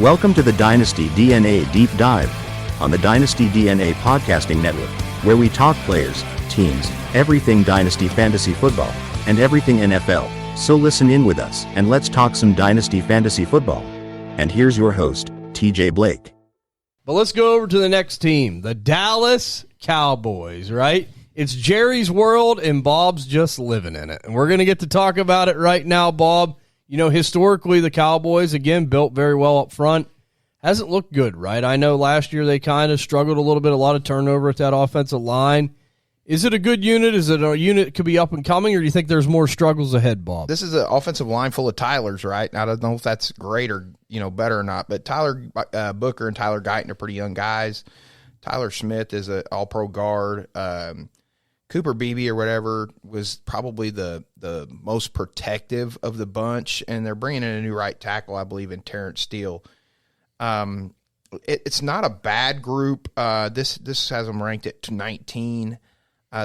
Welcome to the Dynasty DNA Deep Dive on the Dynasty DNA Podcasting Network, where we talk players, teams, everything Dynasty Fantasy Football, and everything NFL. So listen in with us and let's talk some Dynasty Fantasy Football. And here's your host, TJ Blake. But let's go over to the next team, the Dallas Cowboys, right? It's Jerry's world and Bob's just living in it. And we're going to get to talk about it right now, Bob. You know, historically, the Cowboys, again, built very well up front. Hasn't looked good, right? I know last year they kind of struggled a little bit, a lot of turnover at that offensive line. Is it a good unit? Is it a unit that could be up and coming, or do you think there's more struggles ahead, Bob? This is an offensive line full of Tylers, right? I don't know if that's great or, better or not, but Tyler Booker and Tyler Guyton are pretty young guys. Tyler Smith is an all-pro guard. Cooper Beebe or whatever was probably the most protective of the bunch, and they're bringing in a new right tackle, I believe, in Terrence Steele. It's not a bad group. This has them ranked at 19.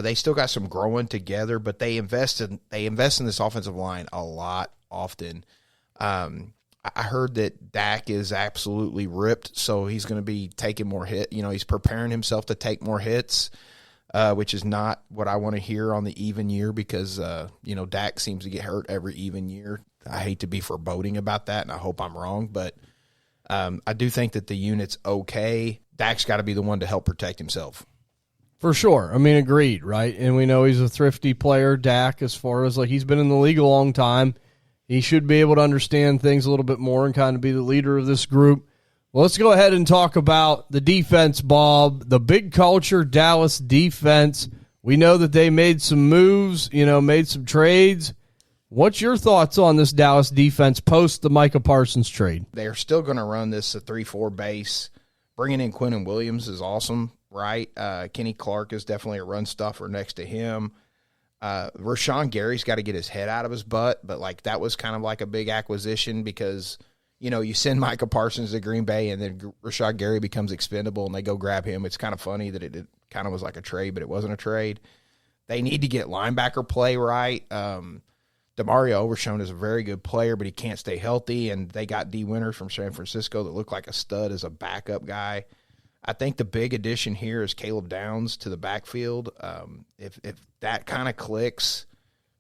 They still got some growing together, but they invest in this offensive line a lot often. I heard that Dak is absolutely ripped, so he's going to be taking more hits. He's preparing himself to take more hits. Which is not what I want to hear on the even year because, Dak seems to get hurt every even year. I hate to be foreboding about that, and I hope I'm wrong, but I do think that the unit's okay. Dak's got to be the one to help protect himself. For sure. I mean, agreed, right? And we know he's a thrifty player, Dak, as far as, he's been in the league a long time. He should be able to understand things a little bit more and kind of be the leader of this group. Well, let's go ahead and talk about the defense, Bob. The big culture Dallas defense. We know that they made some moves, made some trades. What's your thoughts on this Dallas defense post the Micah Parsons trade? They're still going to run this a 3-4 base. Bringing in Quinnen Williams is awesome, right? Kenny Clark is definitely a run stuffer next to him. Rashawn Gary's got to get his head out of his butt, but that was kind of like a big acquisition because – you send Micah Parsons to Green Bay and then Rashawn Gary becomes expendable and they go grab him. It's kind of funny that it kind of was like a trade, but it wasn't a trade. They need to get linebacker play right. Demario Overshown is a very good player, but he can't stay healthy, and they got D. Winters from San Francisco that looked like a stud as a backup guy. I think the big addition here is Caleb Downs to the backfield. If that kind of clicks,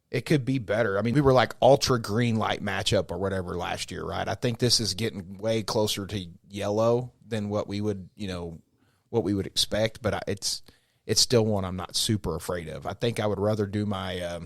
it could be better. I mean, we were like ultra green light matchup or whatever last year, right? I think this is getting way closer to yellow than what we would, expect. But it's still one I'm not super afraid of. I think I would rather do I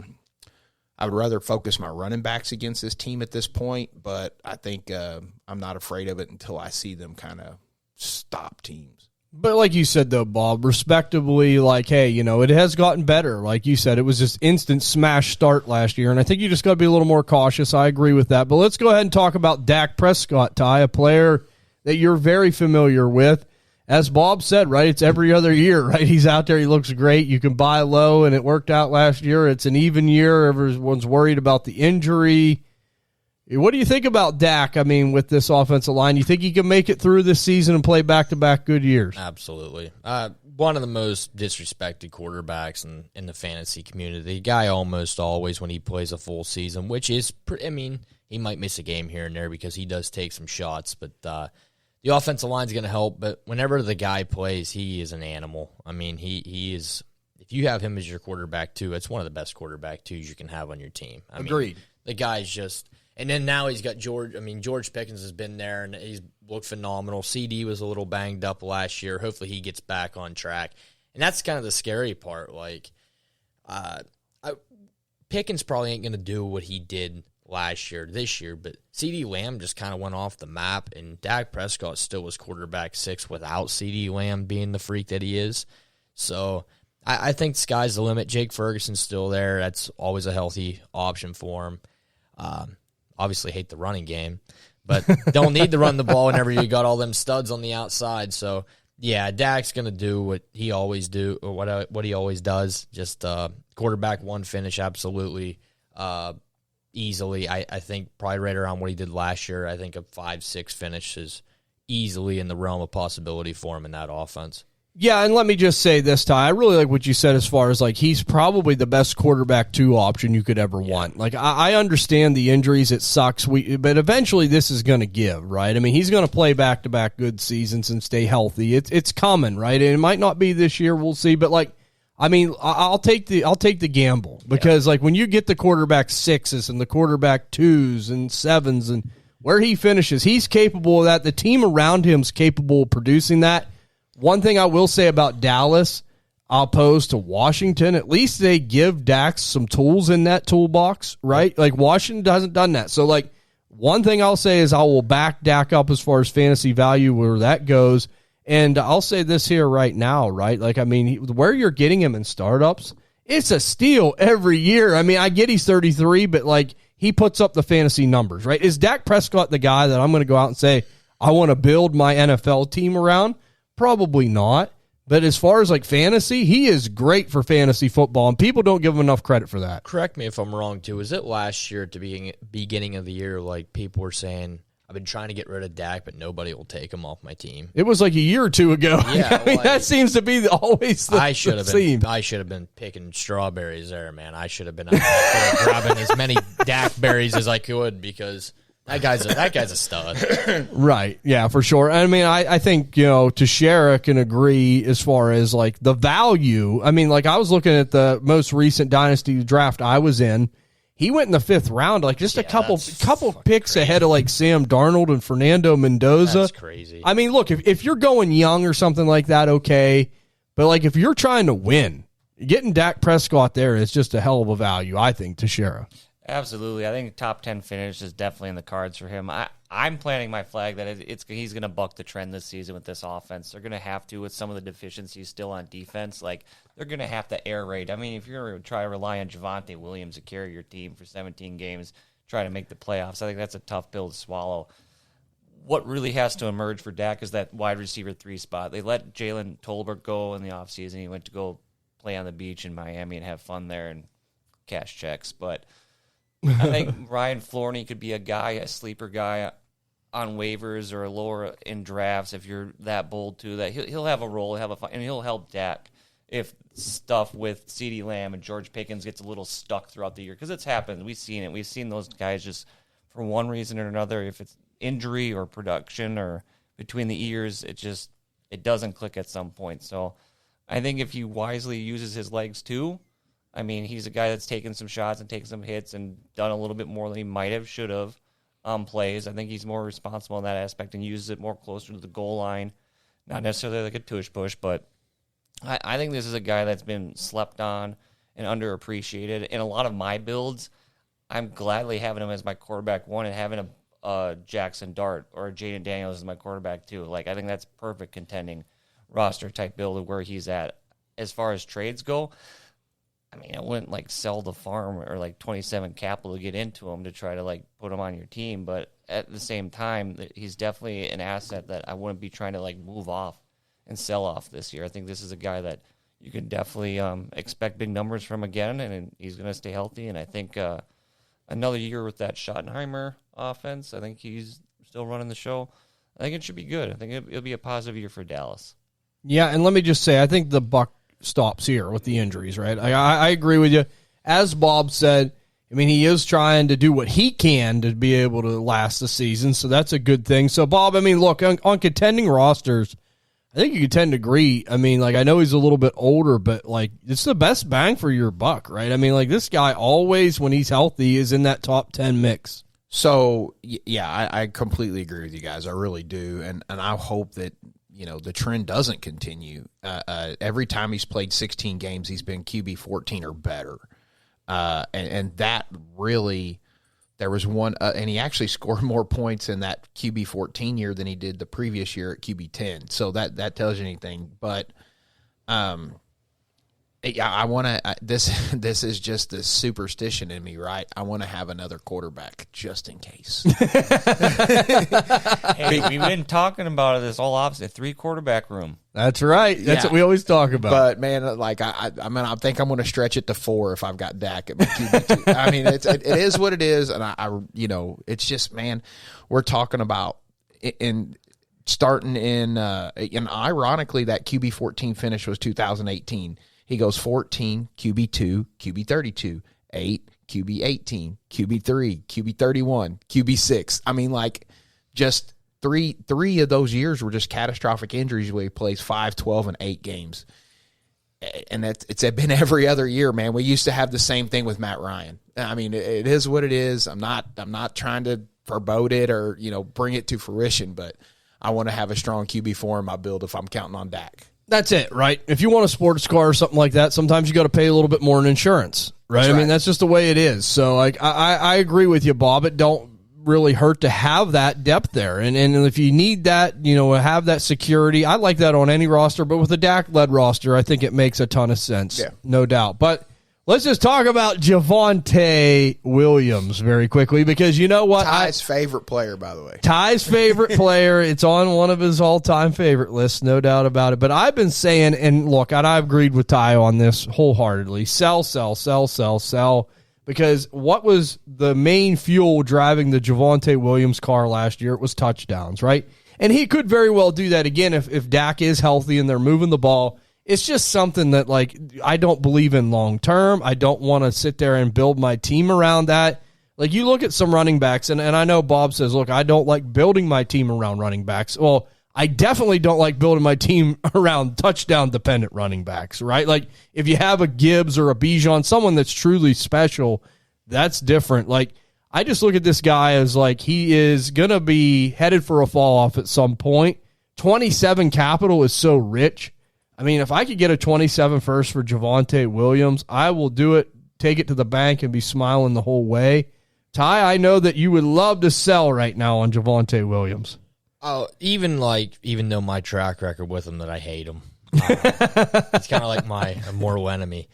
would rather focus my running backs against this team at this point. But I think I'm not afraid of it until I see them kind of stop teams. But like you said, though, Bob, respectably, hey, it has gotten better. Like you said, it was just instant smash start last year, and I think you just got to be a little more cautious. I agree with that. But let's go ahead and talk about Dak Prescott, Ty, a player that you're very familiar with. As Bob said, right, it's every other year, right? He's out there. He looks great. You can buy low, and it worked out last year. It's an even year. Everyone's worried about the injury. What do you think about Dak, with this offensive line? You think he can make it through this season and play back-to-back good years? Absolutely. One of the most disrespected quarterbacks in the fantasy community. The guy almost always, when he plays a full season, which is, he might miss a game here and there because he does take some shots, but the offensive line's going to help. But whenever the guy plays, he is an animal. He is, if you have him as your quarterback, too, it's one of the best quarterback twos you can have on your team. Agreed. The guy's just... And then now he's got George. George Pickens has been there, and he's looked phenomenal. CD was a little banged up last year. Hopefully he gets back on track. And that's kind of the scary part. Pickens probably ain't going to do what he did last year, this year, but CD Lamb just kind of went off the map, and Dak Prescott still was quarterback 6 without CD Lamb being the freak that he is. So I think the sky's the limit. Jake Ferguson's still there. That's always a healthy option for him. Obviously hate the running game, but don't need to run the ball whenever you got all them studs on the outside. So, yeah, Dak's going to do what he always does. Just quarterback one finish, absolutely easily. I think probably right around what he did last year. I think a 5-6 finish is easily in the realm of possibility for him in that offense. Yeah, and let me just say this, Ty. I really like what you said as far as, like, he's probably the best quarterback 2 option you could ever want. Like, I understand the injuries. It sucks. But eventually this is going to give, right? I mean, he's going to play back-to-back good seasons and stay healthy. It's coming, right? And it might not be this year. We'll see. But, like, I mean, I'll take the gamble because, like, when you get the quarterback 6s and the quarterback 2s and 7s and where he finishes, he's capable of that. The team around him is capable of producing that. One thing I will say about Dallas, opposed to Washington, at least they give Dak some tools in that toolbox, right? Like, Washington hasn't done that. So, like, one thing I'll say is I will back Dak up as far as fantasy value where that goes. And I'll say this here right now, right? Like, I mean, where you're getting him in startups, it's a steal every year. I mean, I get he's 33, but, like, he puts up the fantasy numbers, right? Is Dak Prescott the guy that I'm going to go out and say, I want to build my NFL team around? Probably not. But as far as, like, fantasy, he is great for fantasy football, and people don't give him enough credit for that. Correct me if I'm wrong, too. Was it last year at the beginning of the year, like, people were saying, I've been trying to get rid of Dak, but nobody will take him off my team? It was like a year or two ago. Yeah, I mean, like, that seems to be always the theme. I should have been picking strawberries there, man. I should have been out there grabbing as many Dak berries as I could because that guy's a stud. Right. Yeah, for sure. I mean, I think, Tessierja can agree as far as, like, the value. I mean, like, I was looking at the most recent Dynasty draft I was in. He went in the 5th round, like, just a couple picks crazy. ahead of, like, Sam Darnold and Fernando Mendoza. That's crazy. I mean, look, if you're going young or something like that, okay. But, like, if you're trying to win, getting Dak Prescott there is just a hell of a value, I think, Tessierja. Absolutely. I think top 10 finish is definitely in the cards for him. I'm planting my flag that he's going to buck the trend this season with this offense. They're going to have to with some of the deficiencies still on defense. Like, they're going to have to air raid. I mean, if you're going to try to rely on Javonte Williams to carry your team for 17 games, try to make the playoffs, I think that's a tough pill to swallow. What really has to emerge for Dak is that wide receiver 3 spot. They let Jalen Tolbert go in the offseason. He went to go play on the beach in Miami and have fun there and cash checks. But I think Ryan Florney could be a sleeper guy on waivers or lower in drafts if you're that bold too. That he'll have a role, and he'll help Dak if stuff with CeeDee Lamb and George Pickens gets a little stuck throughout the year, because it's happened. We've seen it. We've seen those guys just for one reason or another, if it's injury or production or between the ears, it doesn't click at some point. So I think if he wisely uses his legs too, I mean, he's a guy that's taken some shots and taken some hits and done a little bit more than he might have, should have, plays. I think he's more responsible in that aspect and uses it more closer to the goal line. Not necessarily like a tush push, but I think this is a guy that's been slept on and underappreciated. In a lot of my builds, I'm gladly having him as my quarterback 1 and having a Jackson Dart or a Jaden Daniels as my quarterback 2. Like, I think that's perfect contending roster type build of where he's at. As far as trades go, I mean, I wouldn't, like, sell the farm or, like, 27 capital to get into him to try to, like, put him on your team. But at the same time, he's definitely an asset that I wouldn't be trying to, like, move off and sell off this year. I think this is a guy that you can definitely expect big numbers from again, and he's going to stay healthy. And I think another year with that Schottenheimer offense, I think he's still running the show. I think it should be good. I think it'll be a positive year for Dallas. Yeah, and let me just say, I think the buck stops here with the injuries, right? I agree with you. As Bob said, I mean, he is trying to do what he can to be able to last the season, so that's a good thing. So, Bob, I mean, look, on contending rosters, I think you could tend to agree. I mean, like, I know he's a little bit older, but, like, it's the best bang for your buck, right? I mean, like, this guy always, when he's healthy, is in that top 10 mix. So, yeah, I completely agree with you guys. I really do, and I hope that, the trend doesn't continue. Every time he's played 16 games, he's been QB 14 or better. And that really, there was one, and he actually scored more points in that QB 14 year than he did the previous year at QB 10. So that tells you anything. But I want to. This is just the superstition in me, right? I want to have another quarterback just in case. Hey, we've been talking about it this all opposite 3-quarterback room. That's right. That's what we always talk about. But man, like I think I'm going to stretch it to 4 if I've got Dak at my QB2. I mean, it is what it is, and I it's just, man, we're talking about in starting in, and ironically, that QB 14 finish was 2018. He goes 14, QB 2, QB 32, 8, QB 18, QB 3, QB 31, QB 6. I mean, like, just three of those years were just catastrophic injuries where he plays 5, 12, and 8 games. And it's been every other year, man. We used to have the same thing with Matt Ryan. I mean, it is what it is. I'm not trying to forebode it or, bring it to fruition, but I want to have a strong QB4 in my build if I'm counting on Dak. That's it, right? If you want a sports car or something like that, sometimes you got to pay a little bit more in insurance, right? I mean, that's just the way it is. So, like, I agree with you, Bob. It don't really hurt to have that depth there. And if you need that, have that security. I like that on any roster, but with a Dak-led roster, I think it makes a ton of sense, no doubt. But let's just talk about Javonte Williams very quickly because you know what? Ty's favorite player, by the way. Ty's favorite player. It's on one of his all-time favorite lists, no doubt about it. But I've been saying, and look, I've agreed with Ty on this wholeheartedly, sell. Because what was the main fuel driving the Javonte Williams car last year? It was touchdowns, right? And he could very well do that again if Dak is healthy and they're moving the ball. It's just something that, like, I don't believe in long term. I don't want to sit there and build my team around that. Like, you look at some running backs, and I know Bob says, look, I don't like building my team around running backs. Well, I definitely don't like building my team around touchdown-dependent running backs, right? Like, if you have a Gibbs or a Bijan, someone that's truly special, that's different. Like, I just look at this guy as, like, he is going to be headed for a fall-off at some point. 27 capital is so rich. I mean, if I could get a 27 first for Javonte Williams, I will do it, take it to the bank, and be smiling the whole way. Ty, I know that you would love to sell right now on Javonte Williams. Oh, even though my track record with him that I hate him, it's kind of like my mortal enemy.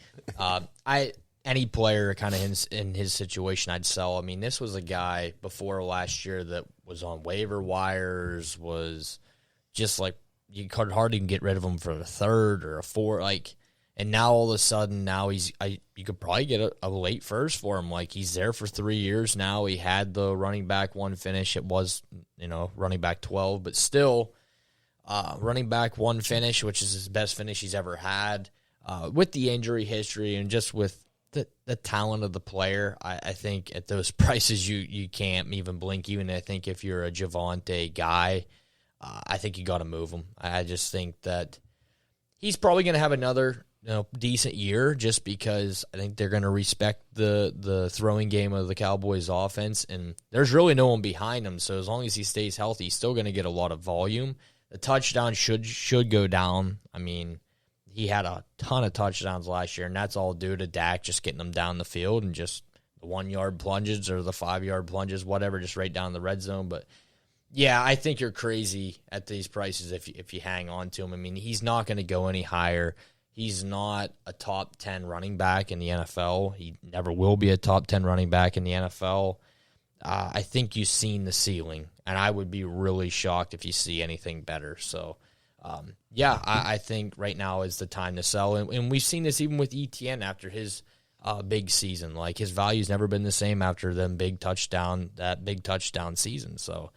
Any player kind of in his situation, I'd sell. I mean, this was a guy before last year that was on waiver wires, was just like you could hardly get rid of him for a third or a fourth, like. And now all of a sudden, you could probably get a late first for him. Like, he's there for 3 years now. He had the running back 1 finish. It was, running back 12, but still running back 1 finish, which is his best finish he's ever had. With the injury history and just with the talent of the player, I think at those prices you can't even blink. Even I think if you're a Javonte guy, I think you got to move him. I just think that he's probably going to have another decent year just because I think they're going to respect the throwing game of the Cowboys offense, and there's really no one behind him. So as long as he stays healthy, he's still going to get a lot of volume. The touchdown should go down. I mean, he had a ton of touchdowns last year, and that's all due to Dak just getting them down the field and just the 1-yard plunges or the 5-yard plunges, whatever, just right down the red zone. But yeah, I think you're crazy at these prices if you hang on to him. I mean, he's not going to go any higher. He's not a top 10 running back in the NFL. He never will be a top 10 running back in the NFL. I think you've seen the ceiling, and I would be really shocked if you see anything better. So, I think right now is the time to sell. And we've seen this even with ETN after his big season. Like, his value's never been the same after that big touchdown season. So,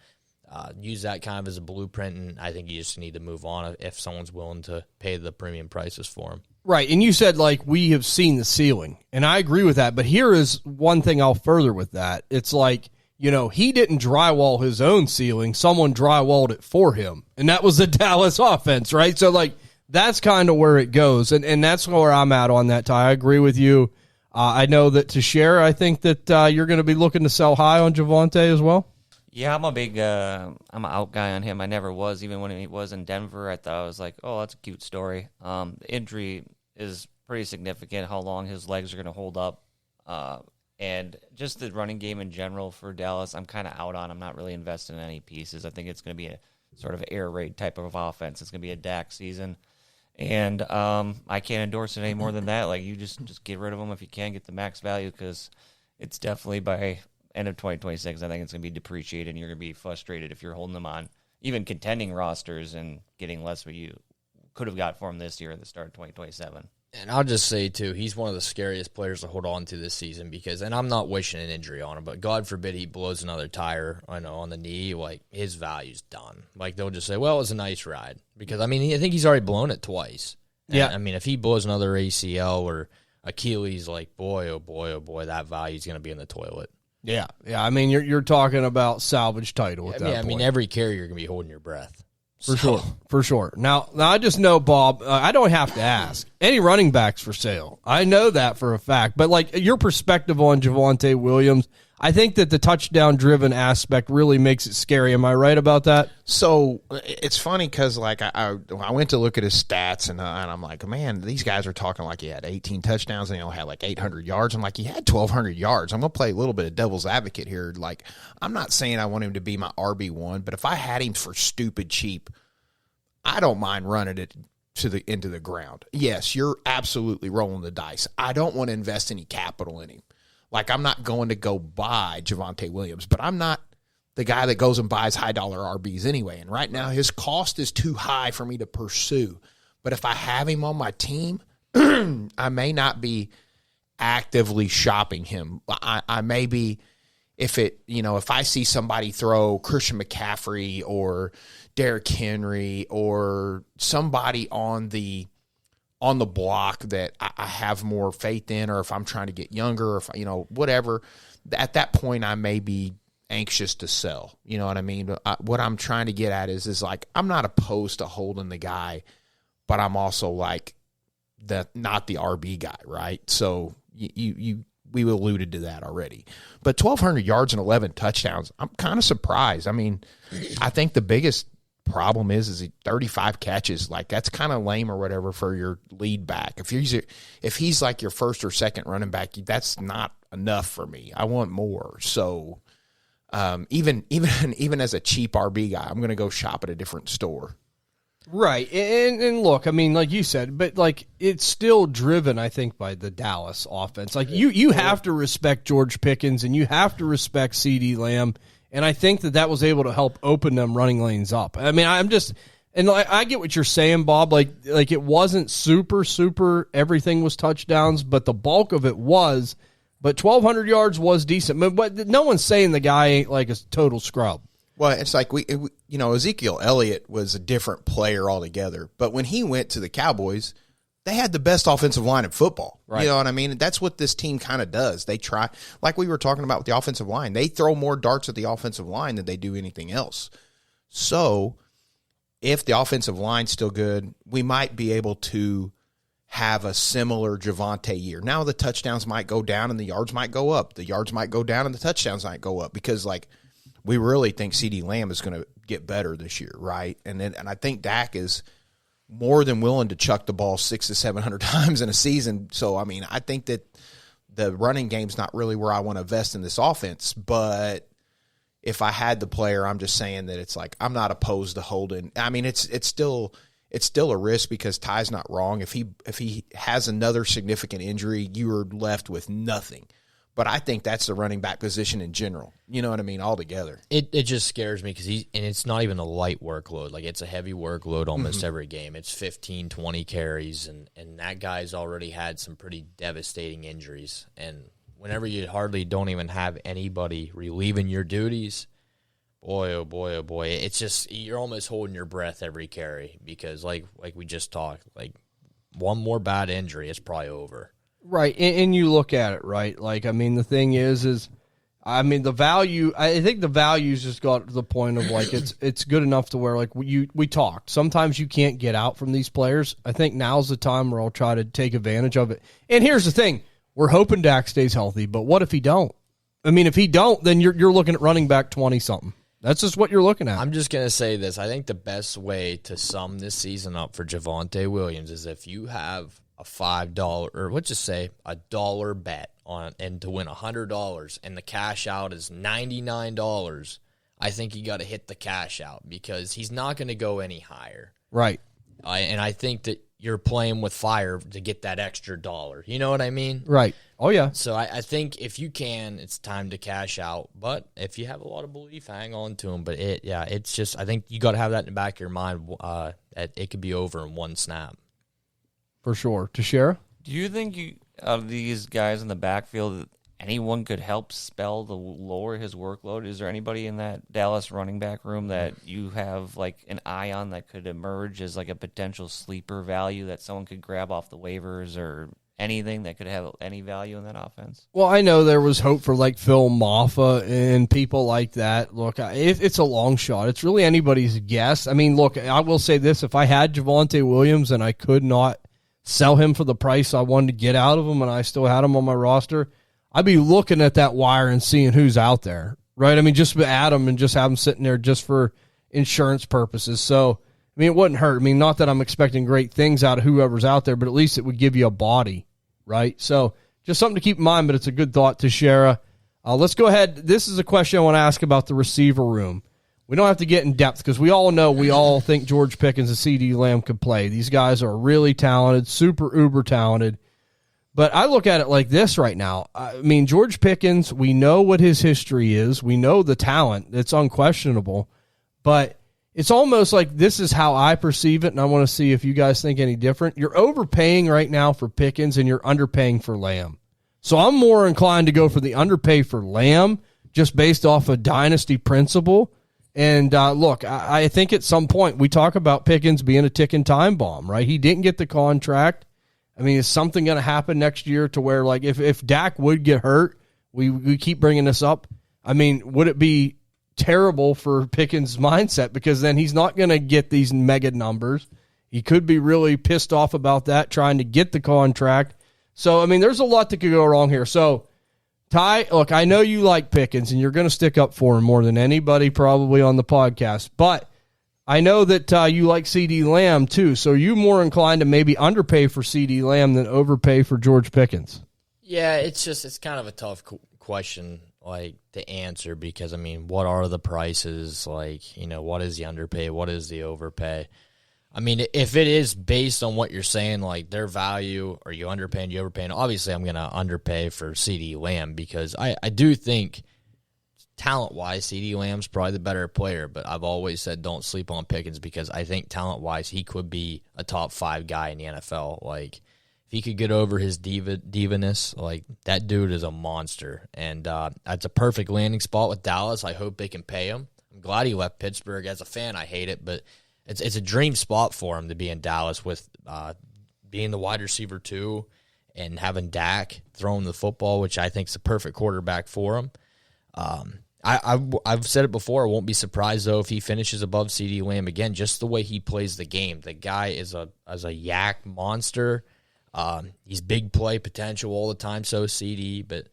use that kind of as a blueprint, and I think you just need to move on if someone's willing to pay the premium prices for him. Right, and you said, like, we have seen the ceiling, and I agree with that, but here is one thing I'll further with that. It's like, he didn't drywall his own ceiling. Someone drywalled it for him, and that was the Dallas offense, right? So, like, that's kind of where it goes, and that's where I'm at on that, Ty. I agree with you. I know that Tessier, I think that you're going to be looking to sell high on Javonte as well. Yeah, I'm an out guy on him. I never was. Even when he was in Denver, I thought I was like, oh, that's a cute story. The injury is pretty significant, how long his legs are going to hold up. And just the running game in general for Dallas, I'm kind of out on. I'm not really investing in any pieces. I think it's going to be a sort of air raid type of offense. It's going to be a Dak season. And I can't endorse it any more than that. Like, you just get rid of him if you can, get the max value, because it's definitely by end of 2026, I think it's going to be depreciated, and you're going to be frustrated if you're holding them on even contending rosters and getting less what you could have got for him this year at the start of 2027. And I'll just say, too, he's one of the scariest players to hold on to this season because, and I'm not wishing an injury on him, but God forbid he blows another tire, on the knee, like, his value's done. Like, they'll just say, well, it was a nice ride. Because, I mean, I think he's already blown it twice. Yeah. And, I mean, if he blows another ACL or Achilles, like, boy, oh, boy, oh, boy, that value's going to be in the toilet. Yeah. I mean, you're talking about salvage title at that point. I mean, every carrier you're going to be holding your breath. For sure. Now I just know, Bob, I don't have to ask. Any running backs for sale? I know that for a fact. But, like, your perspective on Javonte Williams, I think that the touchdown-driven aspect really makes it scary. Am I right about that? So it's funny because, like, I went to look at his stats, and I'm like, man, these guys are talking like he had 18 touchdowns and he only had like 800 yards. I'm like, he had 1,200 yards. I'm going to play a little bit of devil's advocate here. Like, I'm not saying I want him to be my RB1, but if I had him for stupid cheap, I don't mind running it into the ground. Yes, you're absolutely rolling the dice. I don't want to invest any capital in him. Like, I'm not going to go buy Javonte Williams, but I'm not the guy that goes and buys high-dollar RBs anyway. And right now, his cost is too high for me to pursue. But if I have him on my team, I may not be actively shopping him. I may be, if I see somebody throw Christian McCaffrey or Derrick Henry or somebody on the block that I have more faith in, or if I'm trying to get younger, or if whatever, at that point I may be anxious to sell. You know what I mean? But what I'm trying to get at is like, I'm not opposed to holding the guy, but I'm also like not the RB guy, right? So we alluded to that already. But 1,200 yards and 11 touchdowns, I'm kind of surprised. I mean, I think the biggest problem is he 35 catches. Like, that's kind of lame or whatever for your lead back. If he's like your first or second running back, that's not enough for me. I want more. So even as a cheap RB guy, I'm going to go shop at a different store. Right. And look, I mean, like you said, but like, it's still driven, I think, by the Dallas offense. Like, you have to respect George Pickens and you have to respect CeeDee Lamb. And I think that was able to help open them running lanes up. I mean, I get what you're saying, Bob. Like it wasn't super, everything was touchdowns, but the bulk of it was. But 1,200 yards was decent. But no one's saying the guy ain't like a total scrub. Well, it's like Ezekiel Elliott was a different player altogether. But when he went to the Cowboys, they had the best offensive line in football. Right. You know what I mean? That's what this team kind of does. They try, like we were talking about with the offensive line, they throw more darts at the offensive line than they do anything else. So if the offensive line's still good, we might be able to have a similar Javonte year. Now the touchdowns might go down and the yards might go up. The yards might go down and the touchdowns might go up because, like, we really think CeeDee Lamb is going to get better this year, right? And I think Dak is more than willing to chuck the ball 600 to 700 times in a season. So, I mean, I think that the running game's not really where I want to invest in this offense. But if I had the player, I'm just saying that it's like, I'm not opposed to holding. I mean, it's still a risk because Ty's not wrong. If he has another significant injury, you are left with nothing. But I think that's the running back position in general. You know what I mean? Altogether. It just scares me because it's not even a light workload. Like, it's a heavy workload almost every game. It's 15, 20 carries, and that guy's already had some pretty devastating injuries. And whenever you hardly don't even have anybody relieving your duties, boy, oh boy, oh boy, it's just, you're almost holding your breath every carry because like we just talked, like, one more bad injury, it's probably over. Right, and you look at it, right? Like, I mean, the thing is, I mean, the value. I think the value's just got to the point of like it's good enough to where like we talked. Sometimes you can't get out from these players. I think now's the time where I'll try to take advantage of it. And here's the thing: we're hoping Dak stays healthy, but what if he don't? I mean, if he don't, then you're looking at running back 20-something. That's just what you're looking at. I'm just gonna say this: I think the best way to sum this season up for Javonte Williams is if you have a $5 or let's just say $1 bet on and to win $100 and the cash out is $99, I think you got to hit the cash out because he's not going to go any higher. Right. And I think that you're playing with fire to get that extra dollar. You know what I mean? Right. Oh, yeah. So I think if you can, it's time to cash out. But if you have a lot of belief, hang on to him. But it's just, I think you got to have that in the back of your mind. It could be over in one snap. for sure. Tessierja? Do you think out of these guys in the backfield, that anyone could help spell to lower his workload? Is there anybody in that Dallas running back room that you have like an eye on that could emerge as like a potential sleeper value that someone could grab off the waivers or anything that could have any value in that offense? Well, I know there was hope for like Phil Maffa and people like that. Look, it's a long shot. It's really anybody's guess. I mean, look, I will say this. If I had Javonte Williams and I could not sell him for the price I wanted to get out of him and I still had him on my roster, I'd be looking at that wire and seeing who's out there, right? I mean, just add him and just have him sitting there just for insurance purposes. So, I mean, it wouldn't hurt. I mean, not that I'm expecting great things out of whoever's out there, but at least it would give you a body, right? So, just something to keep in mind, but it's a good thought, Tessierja. Let's go ahead. This is a question I want to ask about the receiver room. We don't have to get in depth because we all think George Pickens and CeeDee Lamb could play. These guys are really talented, super uber talented. But I look at it like this right now. I mean, George Pickens, we know what his history is. We know the talent. It's unquestionable. But it's almost like this is how I perceive it, and I want to see if you guys think any different. You're overpaying right now for Pickens, and you're underpaying for Lamb. So I'm more inclined to go for the underpay for Lamb just based off a dynasty principle. And look, I think at some point we talk about Pickens being a ticking time bomb, right? He didn't get the contract. I mean, is something going to happen next year to where, like, if Dak would get hurt, we keep bringing this up. I mean, would it be terrible for Pickens' mindset? Because then he's not going to get these mega numbers. He could be really pissed off about that, trying to get the contract. So, I mean, there's a lot that could go wrong here. So, Ty, look, I know you like Pickens, and you're going to stick up for him more than anybody probably on the podcast. But I know that you like CeeDee Lamb, too. So are you more inclined to maybe underpay for CeeDee Lamb than overpay for George Pickens? Yeah, it's kind of a tough question, like, to answer because, I mean, what are the prices? Like, you know, what is the underpay? What is the overpay? I mean, if it is based on what you're saying, like their value, are you underpaying, you overpaying? Obviously, I'm going to underpay for CeeDee Lamb because I do think talent-wise, CeeDee Lamb's probably the better player, but I've always said don't sleep on Pickens because I think talent-wise he could be a top 5 guy in the NFL. Like, if he could get over his diva-ness, like, that dude is a monster. And that's a perfect landing spot with Dallas. I hope they can pay him. I'm glad he left Pittsburgh. As a fan, I hate it, but it's a dream spot for him to be in Dallas with being the wide receiver too and having Dak throwing the football, which I think is the perfect quarterback for him. I've said it before. I won't be surprised, though, if he finishes above CeeDee Lamb again, just the way he plays the game. The guy is a yak monster. He's big play potential all the time, so is CeeDee, but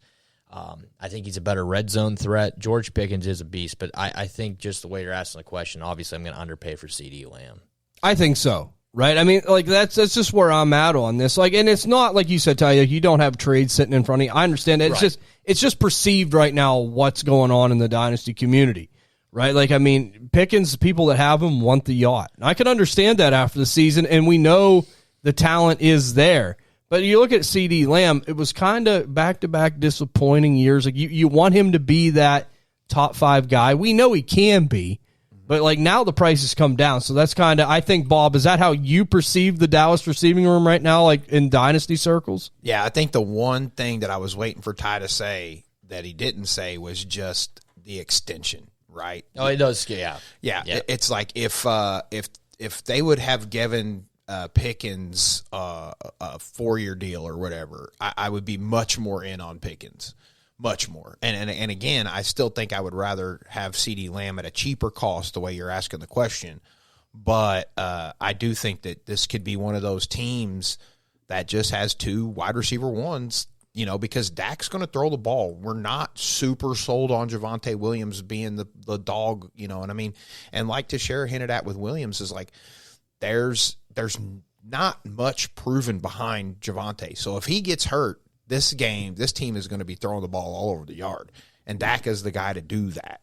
I think he's a better red zone threat. George Pickens is a beast, but I think just the way you're asking the question, obviously I'm going to underpay for CeeDee Lamb. I think so, right? I mean, like that's just where I'm at on this. Like, and it's not like you said, Tessierja, you don't have trades sitting in front of you. I understand that. It's just perceived right now what's going on in the dynasty community, right? Like, I mean, Pickens, people that have him want the yacht. I can understand that after the season, and we know the talent is there. But you look at CeeDee Lamb, it was kind of back-to-back disappointing years. Like you want him to be that top 5 guy. We know he can be, but like now the price has come down. So that's kind of, I think, Bob, is that how you perceive the Dallas receiving room right now, like in dynasty circles? Yeah, I think the one thing that I was waiting for Ty to say that he didn't say was just the extension, right? Oh, it does, yeah. Yeah, it's like if they would have given Pickens a 4-year deal or whatever, I would be much more in on Pickens, much more. And again, I still think I would rather have CeeDee Lamb at a cheaper cost the way you're asking the question. But I do think that this could be one of those teams that just has 2 wide receiver ones, you know, because Dak's going to throw the ball. We're not super sold on Javonte Williams being the dog, you know what I mean? And like Tessierja hinted at with Williams is like there's not much proven behind Javonte. So if he gets hurt, this team is going to be throwing the ball all over the yard. And Dak is the guy to do that.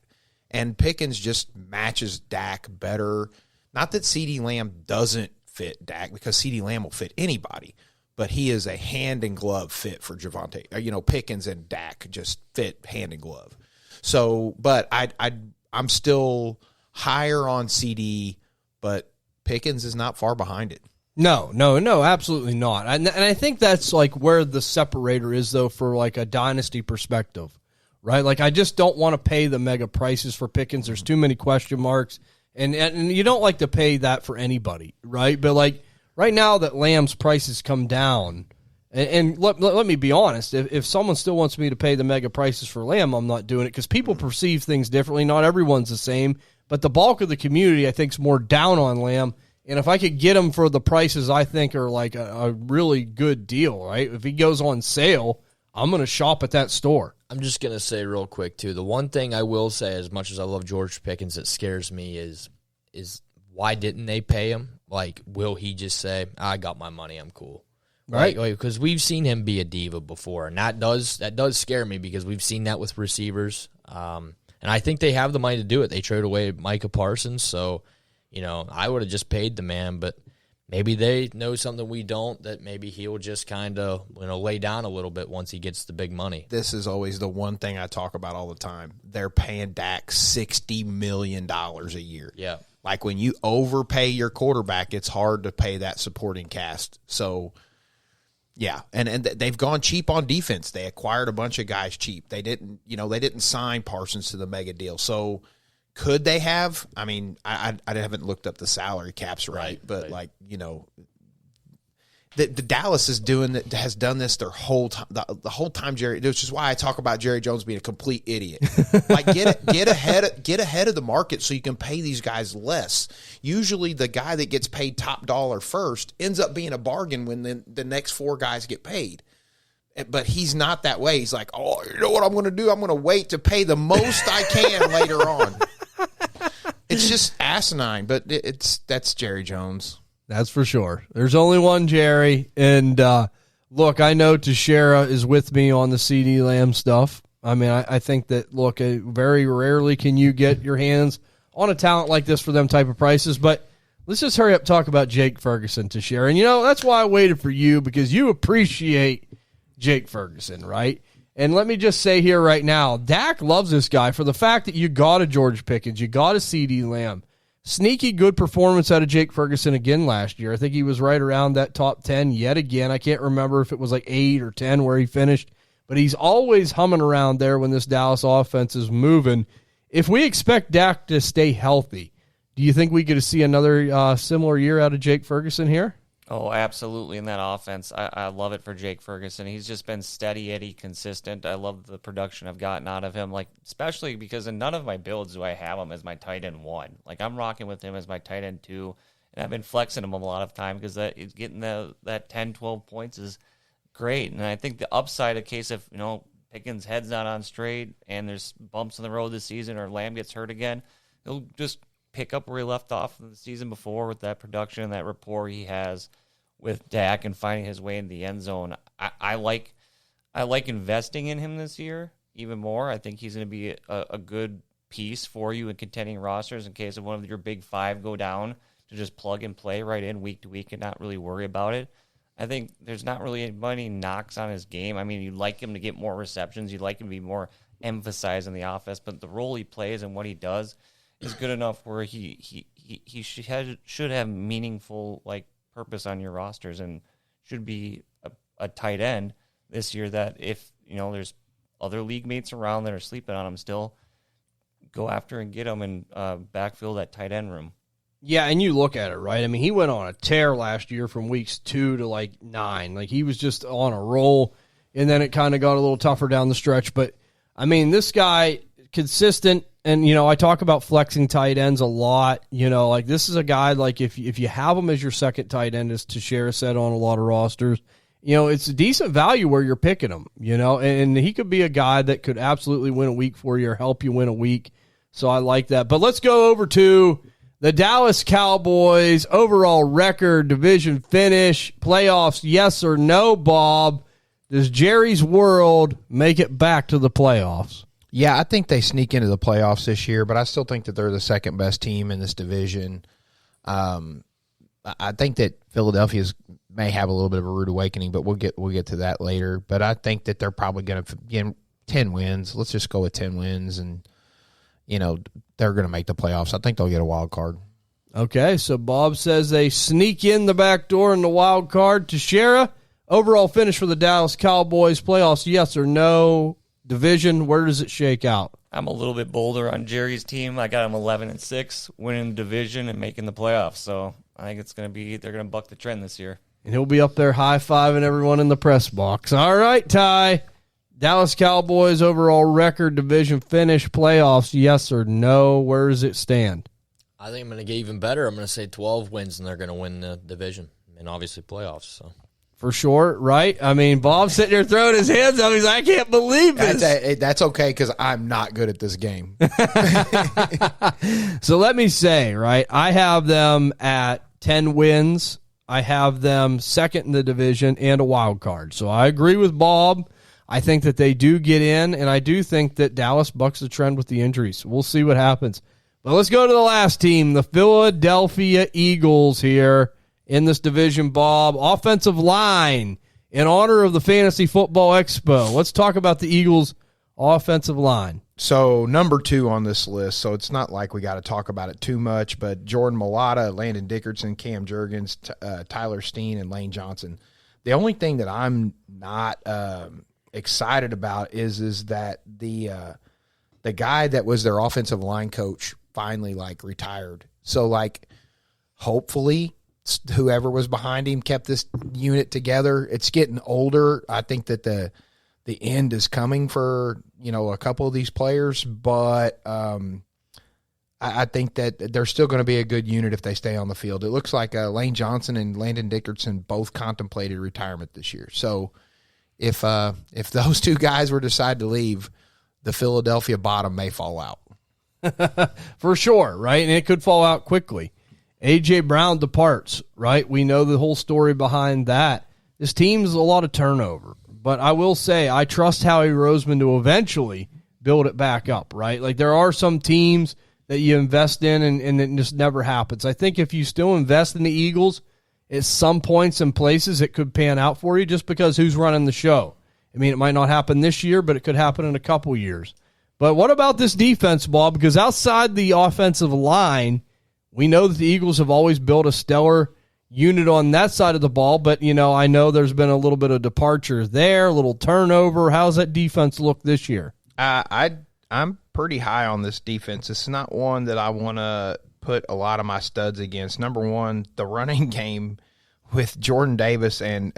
And Pickens just matches Dak better. Not that CeeDee Lamb doesn't fit Dak, because CeeDee Lamb will fit anybody. But he is a hand-in-glove fit for Javonte. You know, Pickens and Dak just fit hand-in-glove. So, but I'm still higher on CD, but Pickens is not far behind it. No, absolutely not. And I think that's like where the separator is, though, for like a dynasty perspective, right? Like, I just don't want to pay the mega prices for Pickens. There's too many question marks, and you don't like to pay that for anybody, right? But like right now that Lamb's prices come down, and let me be honest, if someone still wants me to pay the mega prices for Lamb, I'm not doing it because people perceive things differently. Not everyone's the same, but the bulk of the community, I think, is more down on Lamb. And if I could get him for the prices I think are like a really good deal, right? If he goes on sale, I'm going to shop at that store. I'm just going to say real quick, too, the one thing I will say, as much as I love George Pickens, that scares me is why didn't they pay him? Like, will he just say, I got my money, I'm cool? Right? Because we've seen him be a diva before, and that does scare me because we've seen that with receivers. And I think they have the money to do it. They traded away Micah Parsons, so I would have just paid the man, but maybe they know something we don't, that maybe he'll just kind of lay down a little bit once he gets the big money. This is always the one thing I talk about all the time. They're paying Dak $60 million a year. Yeah. Like when you overpay your quarterback, it's hard to pay that supporting cast. So, yeah, and they've gone cheap on defense. They acquired a bunch of guys cheap. They didn't sign Parsons to the mega deal. So, could they have? I mean, I haven't looked up the salary caps but like the Dallas has done this their whole time. The whole time, Jerry. Which is why I talk about Jerry Jones being a complete idiot. Like get ahead of the market so you can pay these guys less. Usually, the guy that gets paid top dollar first ends up being a bargain when the next four guys get paid. But he's not that way. He's like, oh, you know what I'm going to do? I'm going to wait to pay the most I can later on. It's just asinine, but that's Jerry Jones. That's for sure. There's only one Jerry. And look, I know Tessierja is with me on the CD Lamb stuff. I mean, I think that, look, very rarely can you get your hands on a talent like this for them type of prices. But let's just hurry up and talk about Jake Ferguson, Tessierja. And, that's why I waited for you, because you appreciate Jake Ferguson, right? And let me just say here right now, Dak loves this guy for the fact that you got a George Pickens, you got a CD Lamb. Sneaky good performance out of Jake Ferguson again last year. I think he was right around that top 10 yet again. I can't remember if it was like 8 or 10 where he finished, but he's always humming around there when this Dallas offense is moving. If we expect Dak to stay healthy, do you think we get to see another similar year out of Jake Ferguson here? Oh, absolutely. In that offense, I love it for Jake Ferguson. He's just been steady Eddie, consistent. I love the production I've gotten out of him, like especially because in none of my builds do I have him as my tight end 1. Like I'm rocking with him as my tight end 2, and I've been flexing him a lot of time because getting that 10, 12 points is great. And I think the upside, in case if Pickens' head's not on straight and there's bumps in the road this season or Lamb gets hurt again, he'll just pick up where he left off in the season before with that production and that rapport he has with Dak and finding his way in the end zone. I like investing in him this year even more. I think he's going to be a good piece for you in contending rosters in case of one of your big 5 go down, to just plug and play right in week to week and not really worry about it. I think there's not really any knocks on his game. I mean, you'd like him to get more receptions. You'd like him to be more emphasized in the offense, but the role he plays and what he does is good enough where he should have meaningful purpose on your rosters and should be a tight end this year that if there's other league mates around that are sleeping on him, still go after and get him and backfill that tight end room. Yeah, and you look at it, right? I mean, he went on a tear last year from weeks 2 to 9. Like he was just on a roll, and then it kind of got a little tougher down the stretch. But I mean, this guy consistent. And, I talk about flexing tight ends a lot. This is a guy, if you have him as your second tight end, as Tessierja said on a lot of rosters, it's a decent value where you're picking him, and he could be a guy that could absolutely win a week for you or help you win a week. So I like that. But let's go over to the Dallas Cowboys overall record, division finish, playoffs, yes or no, Bob? Does Jerry's world make it back to the playoffs? Yeah, I think they sneak into the playoffs this year, but I still think that they're the second best team in this division. I think that Philadelphia may have a little bit of a rude awakening, but we'll get to that later. But I think that they're probably going to get 10 wins. Let's just go with 10 wins, and they're going to make the playoffs. I think they'll get a wild card. Okay, so Bob says they sneak in the back door in the wild card. Tessierja, overall finish for the Dallas Cowboys playoffs, yes or no? Division, where does it shake out? I'm a little bit bolder on Jerry's team. I got him 11-6, winning the division and making the playoffs. So I think they're going to buck the trend this year. And he'll be up there high-fiving everyone in the press box. All right, Ty. Dallas Cowboys overall record, division finish, playoffs, yes or no? Where does it stand? I think I'm going to get even better. I'm going to say 12 wins, and they're going to win the division and obviously playoffs. So for sure, right? I mean, Bob's sitting there throwing his hands up. He's like, I can't believe this. That's okay because I'm not good at this game. So let me say, right, I have them at 10 wins. I have them second in the division and a wild card. So I agree with Bob. I think that they do get in, and I do think that Dallas bucks the trend with the injuries. We'll see what happens. But let's go to the last team, the Philadelphia Eagles here in this division, Bob. Offensive line in honor of the Fantasy Football Expo. Let's talk about the Eagles' offensive line. So number 2 on this list, so it's not like we got to talk about it too much, but Jordan Mailata, Landon Dickerson, Cam Jurgens, Tyler Steen, and Lane Johnson. The only thing that I'm not excited about is that the guy that was their offensive line coach finally retired. So hopefully whoever was behind him kept this unit together. It's getting older. I think that the end is coming for a couple of these players, but I think that they're still going to be a good unit if they stay on the field. It looks like Lane Johnson and Landon Dickerson both contemplated retirement this year. So if those two guys were to decide to leave, the Philadelphia bottom may fall out. For sure, right? And it could fall out quickly. A.J. Brown departs, right? We know the whole story behind that. This team's a lot of turnover. But I will say I trust Howie Roseman to eventually build it back up, right? There are some teams that you invest in and it just never happens. I think if you still invest in the Eagles, at some points and places it could pan out for you just because who's running the show. I mean, it might not happen this year, but it could happen in a couple years. But what about this defense, Bob? Because outside the offensive line, we know that the Eagles have always built a stellar unit on that side of the ball, but, I know there's been a little bit of departure there, a little turnover. How's that defense look this year? I'm pretty high on this defense. It's not one that I want to put a lot of my studs against. Number one, the running game with Jordan Davis and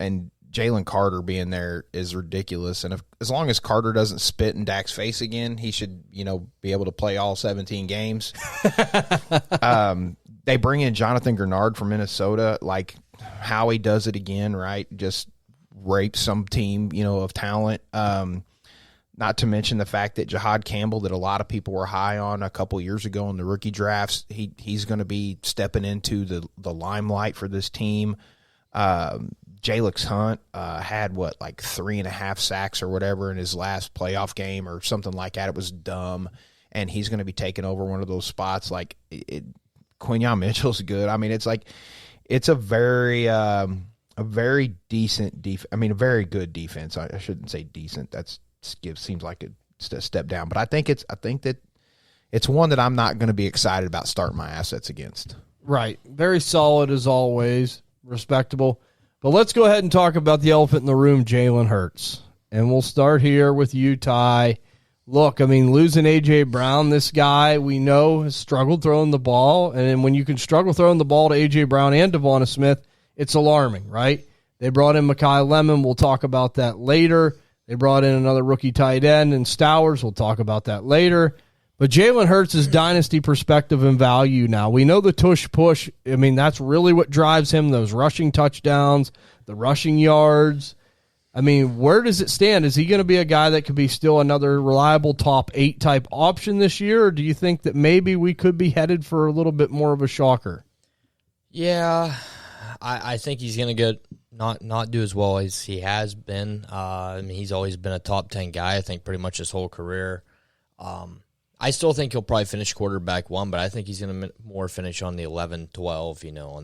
Jalen Carter being there is ridiculous. And as long as Carter doesn't spit in Dak's face again, he should, be able to play all 17 games. They bring in Jonathan Grenard from Minnesota, Howie does it again, right? Just rape some team, of talent. Not to mention the fact that Jahad Campbell, that a lot of people were high on a couple years ago in the rookie drafts, he's going to be stepping into the limelight for this team. Jalix Hunt had 3.5 sacks or whatever in his last playoff game or something like that. It was dumb, and he's going to be taking over one of those spots. Quinyon Mitchell's good. I mean, it's a very decent defense. I mean, a very good defense. I shouldn't say decent. Seems like it's a step down, but I think that it's one that I'm not going to be excited about starting my assets against. Right, very solid as always, respectable. But let's go ahead and talk about the elephant in the room, Jalen Hurts. And we'll start here with you, Ty. Look, I mean, losing A.J. Brown, this guy we know has struggled throwing the ball. And when you can struggle throwing the ball to A.J. Brown and Devonta Smith, it's alarming, right? They brought in Mekhi Lemon. We'll talk about that later. They brought in another rookie tight end and Stowers. We'll talk about that later. But Jalen Hurts is dynasty perspective and value now. We know the tush push. I mean, that's really what drives him, those rushing touchdowns, the rushing yards. I mean, where does it stand? Is he going to be a guy that could be still another reliable top 8 type option this year, or do you think that maybe we could be headed for a little bit more of a shocker? Yeah, I think he's going to not do as well as he has been. I mean, he's always been a top 10 guy, I think, pretty much his whole career. I still think he'll probably finish quarterback 1, but I think he's going to more finish on the 11, 12,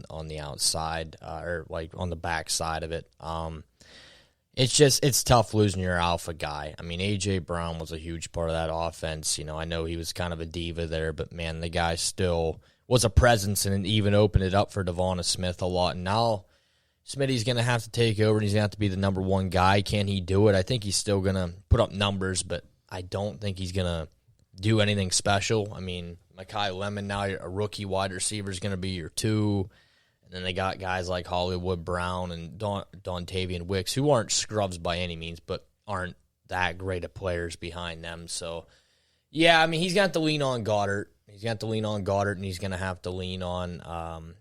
on the outside or on the back side of it. It's tough losing your alpha guy. I mean, A.J. Brown was a huge part of that offense. I know he was kind of a diva there, but, man, the guy still was a presence and even opened it up for Devonta Smith a lot. And now Smitty's going to have to take over, and he's going to have to be the number one guy. Can he do it? I think he's still going to put up numbers, but I don't think he's going to do anything special. I mean, Mekhi Lemon, now a rookie wide receiver, is going to be your 2. And then they got guys like Hollywood Brown and Dontavian Wicks, who aren't scrubs by any means, but aren't that great of players behind them. So, yeah, I mean, he's going to have to lean on Goddard. He's going to have to lean on Goddard, and he's going to have to lean on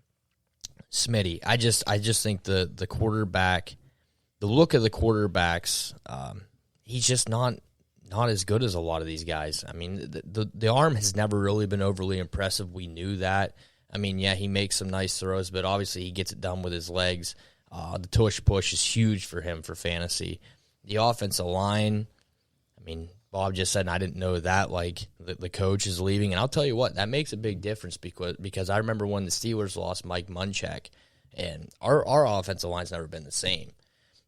Smitty. I just think the quarterback, the look of the quarterbacks, he's just not as good as a lot of these guys. I mean, the arm has never really been overly impressive. We knew that. I mean, yeah, he makes some nice throws, but obviously he gets it done with his legs. The tush push is huge for him for fantasy. The offensive line, I mean, Bob just said, and I didn't know that, like, the coach is leaving. And I'll tell you what, that makes a big difference because I remember when the Steelers lost Mike Munchak, and our offensive line's never been the same.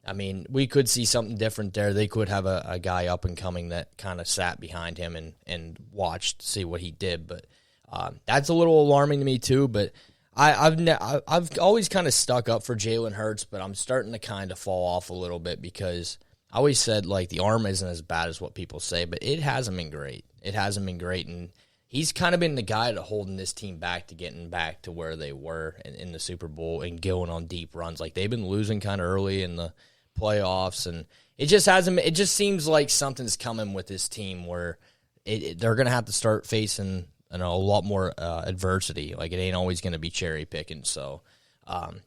I mean, we could see something different there. They could have a guy up and coming that kind of sat behind him and watched to see what he did. But that's a little alarming to me too. But I've always kind of stuck up for Jalen Hurts, but I'm starting to kind of fall off a little bit because I always said, like, the arm isn't as bad as what people say, but it hasn't been great. It hasn't been great, and he's kind of been the guy to holding this team back to getting back to where they were in the Super Bowl and going on deep runs. Like, they've been losing kind of early in the playoffs, and it just hasn't. It just seems like something's coming with this team where they're going to have to start facing a lot more adversity. Like, it ain't always going to be cherry picking. So,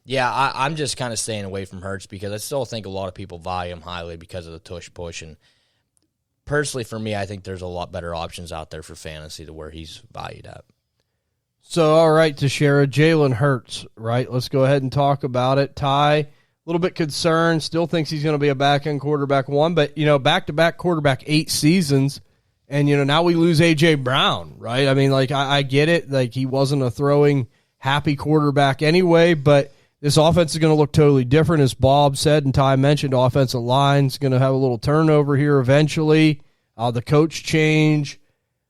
yeah, I'm just kind of staying away from Hurts because I still think a lot of people value him highly because of the tush push. And personally, for me, I think there's a lot better options out there for fantasy to where he's valued at. So, all right, Tessierja, Jalen Hurts, right? Let's go ahead and talk about it. Ty, a little bit concerned, still thinks he's going to be a back-end quarterback 1, but, back-to-back quarterback 8 seasons, and, now we lose A.J. Brown, right? I mean, like, I get it. Like, he wasn't a throwing happy quarterback anyway, but this offense is going to look totally different, as Bob said, and Ty mentioned. Offensive line's going to have a little turnover here eventually. The coach change.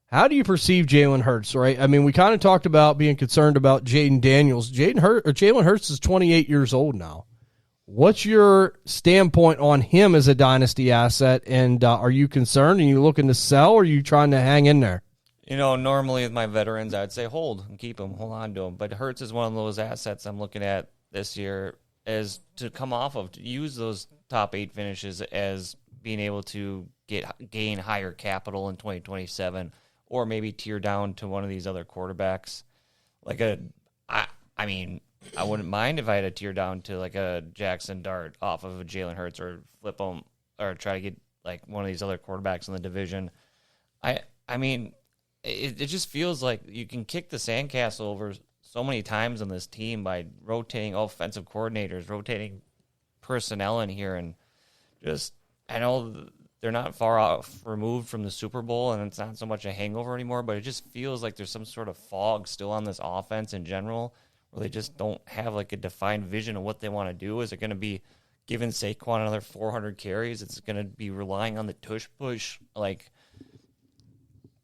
How do you perceive Jalen Hurts, right? I mean, we kind of talked about being concerned about Jaden Daniels. Jalen Hurts is 28 years old now. What's your standpoint on him as a dynasty asset, and are you concerned? Are you looking to sell, or are you trying to hang in there? Normally with my veterans, I'd say hold and keep them, hold on to them. But Hurts is one of those assets I'm looking at this year as to come off of, to use those top 8 finishes as being able to gain higher capital in 2027, or maybe tier down to one of these other quarterbacks. I mean, I wouldn't mind if I had a tier down to like a Jackson Dart off of a Jalen Hurts, or flip them, or try to get like one of these other quarterbacks in the division. I mean, it just feels like you can kick the sandcastle over so many times on this team by rotating offensive coordinators, rotating personnel in here, and just, I know they're not far off removed from the Super Bowl, and it's not so much a hangover anymore, but it just feels like there's some sort of fog still on this offense in general, where they just don't have like a defined vision of what they want to do. Is it going to be giving Saquon another 400 carries? It's going to be relying on the tush push. Like,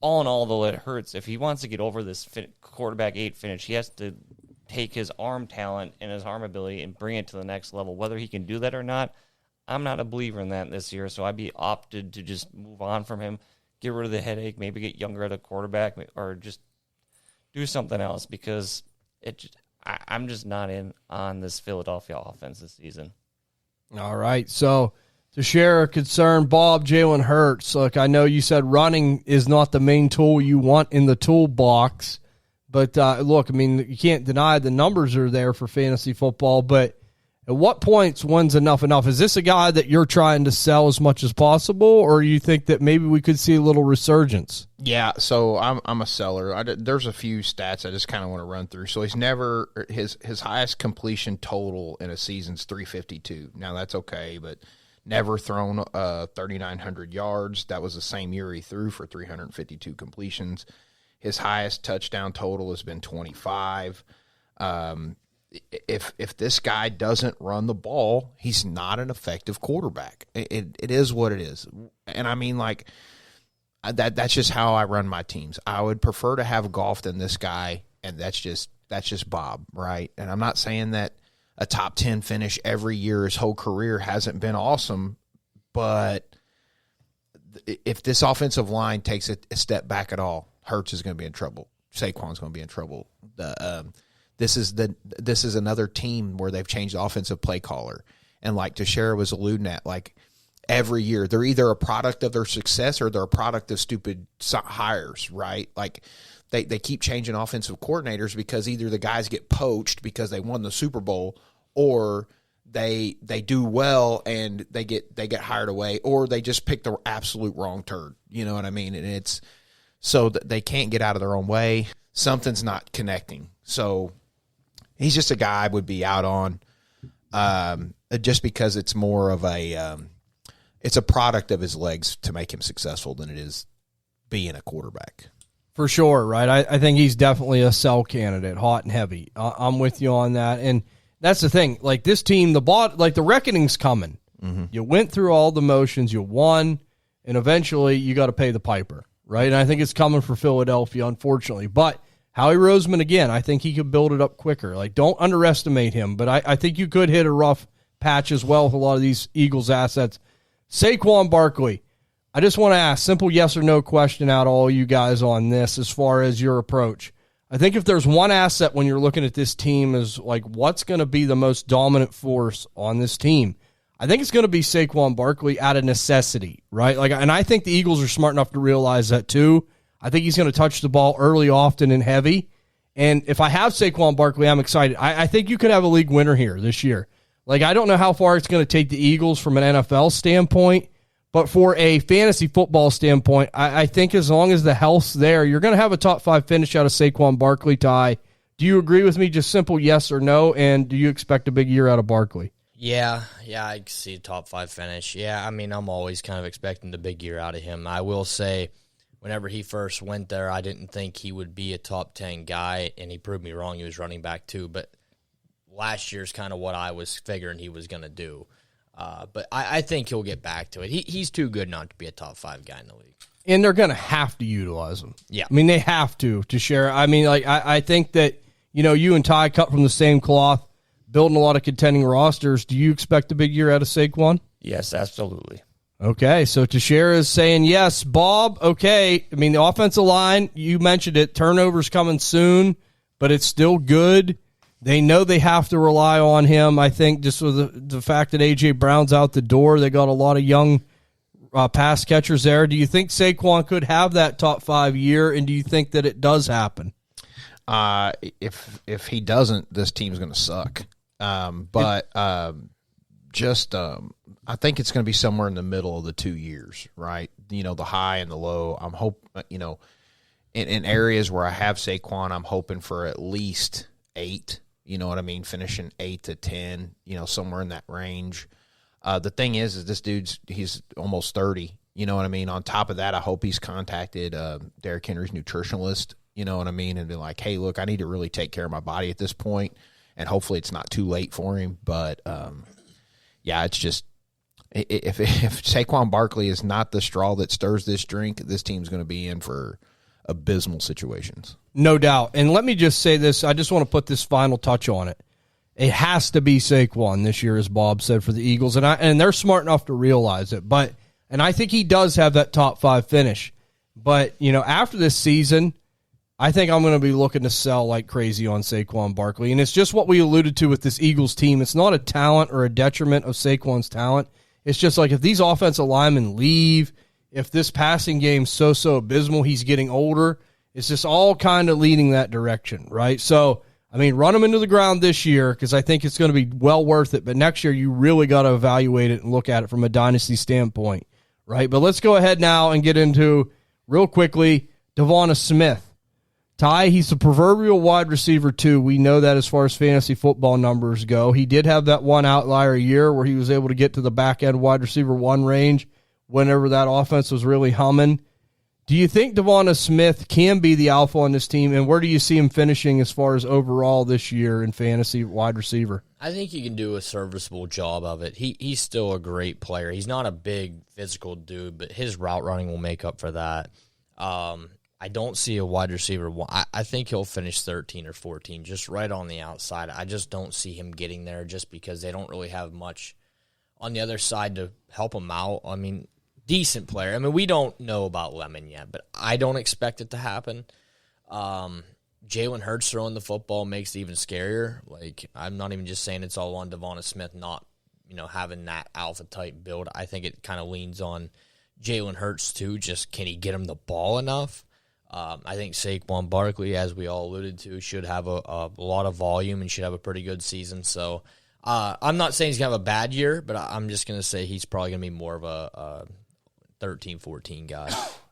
all in all, though, it hurts. If he wants to get over this quarterback 8 finish, he has to take his arm talent and his arm ability and bring it to the next level. Whether he can do that or not, I'm not a believer in that this year, so I'd be opted to just move on from him, get rid of the headache, maybe get younger at a quarterback, or just do something else, because I'm just not in on this Philadelphia offense this season. All right, so to share a concern, Bob, Jalen Hurts. Look, I know you said running is not the main tool you want in the toolbox, but look, I mean, you can't deny the numbers are there for fantasy football, but at what points when's enough? Is this a guy that you're trying to sell as much as possible, or you think that maybe we could see a little resurgence? Yeah, so I'm a seller. There's a few stats I just kind of want to run through. So he's never his highest completion total in a season's 352. Now that's okay, but never thrown 3,900 yards. That was the same year he threw for 352 completions. His highest touchdown total has been 25. If this guy doesn't run the ball, he's not an effective quarterback. It is what it is. And I mean, like, that's just how I run my teams. I would prefer to have Goff than this guy and that's just Bob, right? And I'm not saying that a top 10 finish every year his whole career hasn't been awesome, but if this offensive line takes a step back at all, Hurts is going to be in trouble. Saquon's going to be in trouble. This is another team where they've changed the offensive play caller, and like Tessierja was alluding at, like every year they're either a product of their success or they're a product of stupid hires, right? Like they keep changing offensive coordinators because either the guys get poached because they won the Super Bowl, or they do well and they get hired away, or they just pick the absolute wrong turd. You know what I mean? And it's so that they can't get out of their own way. Something's not connecting. So he's just a guy I would be out on, just because it's more of it's a product of his legs to make him successful than it is being a quarterback. For sure, right? I think he's definitely a sell candidate, hot and heavy. I'm with you on that. And that's the thing. Like this team, the reckoning's coming. Mm-hmm. You went through all the motions, you won, and eventually you got to pay the piper, right? And I think it's coming for Philadelphia, unfortunately. But Howie Roseman, again, I think he could build it up quicker. Like, don't underestimate him. But I think you could hit a rough patch as well with a lot of these Eagles assets. Saquon Barkley, I just want to ask, simple yes or no question out all you guys on this as far as your approach. I think if there's one asset when you're looking at this team is like what's going to be the most dominant force on this team, I think it's going to be Saquon Barkley out of necessity, right? Like, and I think the Eagles are smart enough to realize that too. I think he's going to touch the ball early, often, and heavy. And if I have Saquon Barkley, I'm excited. I think you could have a league winner here this year. Like, I don't know how far it's going to take the Eagles from an NFL standpoint, but for a fantasy football standpoint, I think as long as the health's there, you're going to have a top 5 finish out of Saquon Barkley. Ty, do you agree with me? Just simple yes or no, and do you expect a big year out of Barkley? Yeah, I can see a top 5 finish. Yeah, I mean, I'm always kind of expecting the big year out of him. I will say, whenever he first went there, I didn't think he would be a top 10 guy, and he proved me wrong. He was running back too, but last year's kind of what I was figuring he was going to do. But I think he'll get back to it. He's too good not to be a top 5 guy in the league. And they're going to have to utilize him. Yeah. I mean, they have to share. I mean, like, I think that, you and Ty cut from the same cloth, building a lot of contending rosters. Do you expect a big year out of Saquon? Yes, absolutely. Okay, so Tessierja is saying yes. Bob, okay. I mean, the offensive line, you mentioned it, turnovers coming soon, but it's still good. They know they have to rely on him. I think just with the fact that A.J. Brown's out the door, they got a lot of young pass catchers there. Do you think Saquon could have that top 5 year, and do you think that it does happen? If he doesn't, this team's going to suck. I think it's going to be somewhere in the middle of the 2 years, right? The high and the low. I'm in areas where I have Saquon, I'm hoping for at least 8. You know what I mean? Finishing 8 to 10, somewhere in that range. The thing is this he's almost 30. You know what I mean? On top of that, I hope he's contacted Derrick Henry's nutritionalist. You know what I mean? And be like, hey, look, I need to really take care of my body at this point, and hopefully it's not too late for him. But yeah, it's just if Saquon Barkley is not the straw that stirs this drink, this team's going to be in for abysmal situations. No doubt. And let me just say this. I just want to put this final touch on it. It has to be Saquon this year, as Bob said, for the Eagles. And they're smart enough to realize it. And I think he does have that top 5 finish. But, after this season, I think I'm going to be looking to sell like crazy on Saquon Barkley. And it's just what we alluded to with this Eagles team. It's not a talent or a detriment of Saquon's talent. It's just like if these offensive linemen leave, if this passing game's so abysmal, he's getting older, it's just all kind of leading that direction, right? So, I mean, run him into the ground this year because I think it's going to be well worth it. But next year, you really got to evaluate it and look at it from a dynasty standpoint, right? But let's go ahead now and get into, real quickly, Devonta Smith. Ty, he's the proverbial wide receiver, too. We know that as far as fantasy football numbers go. He did have that one outlier year where he was able to get to the back-end wide receiver 1 range whenever that offense was really humming. Do you think Devonta Smith can be the alpha on this team, and where do you see him finishing as far as overall this year in fantasy wide receiver? I think he can do a serviceable job of it. He's still a great player. He's not a big physical dude, but his route running will make up for that. I don't see a wide receiver one. I think he'll finish 13 or 14, just right on the outside. I just don't see him getting there just because they don't really have much on the other side to help him out. I mean, decent player. I mean, we don't know about Lemon yet, but I don't expect it to happen. Jalen Hurts throwing the football makes it even scarier. Like, I'm not even just saying it's all on Devonta Smith not, having that alpha type build. I think it kind of leans on Jalen Hurts too. Just can he get him the ball enough? I think Saquon Barkley, as we all alluded to, should have a lot of volume and should have a pretty good season. So I'm not saying he's going to have a bad year, but I'm just going to say he's probably going to be more of a 13, 14 guy.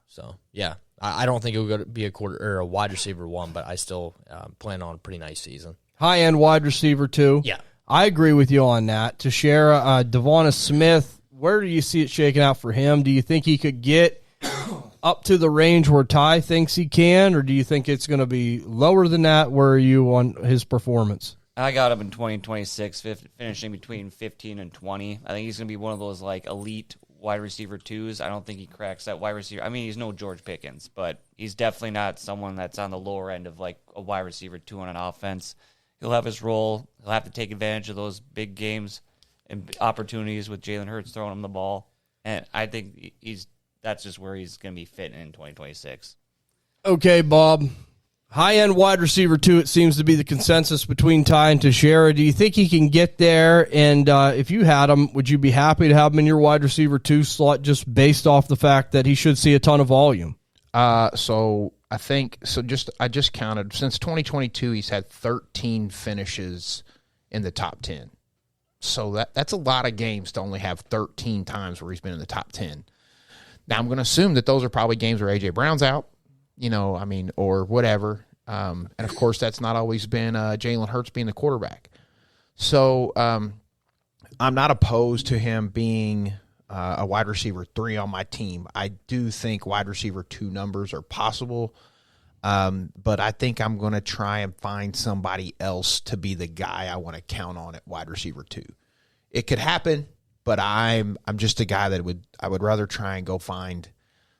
So, yeah, I don't think he'll be a wide receiver one, but I still plan on a pretty nice season. High-end wide receiver two. Yeah. I agree with you on that. Tessierja, Devonta Smith, where do you see it shaking out for him? Do you think he could get up to the range where Ty thinks he can, or do you think it's going to be lower than that? Where are you on his performance? I got him in 2026, finishing between 15 and 20. I think he's going to be one of those like elite wide receiver twos. I don't think he cracks that wide receiver. I mean, he's no George Pickens, but he's definitely not someone that's on the lower end of like a wide receiver two on an offense. He'll have his role. He'll have to take advantage of those big games and opportunities with Jalen Hurts throwing him the ball. And I think that's just where he's going to be fitting in 2026. Okay, Bob. High-end wide receiver two, it seems to be the consensus between Ty and Tessierja. Do you think he can get there? And if you had him, would you be happy to have him in your wide receiver two slot just based off the fact that he should see a ton of volume? I just counted. Since 2022, he's had 13 finishes in the top 10. So that's a lot of games to only have 13 times where he's been in the top 10. Now, I'm going to assume that those are probably games where A.J. Brown's out, or whatever. And, of course, that's not always been Jalen Hurts being the quarterback. So I'm not opposed to him being a wide receiver 3 on my team. I do think wide receiver 2 numbers are possible, but I think I'm going to try and find somebody else to be the guy I want to count on at wide receiver 2. It could happen, but I'm just a guy that I would rather try and go find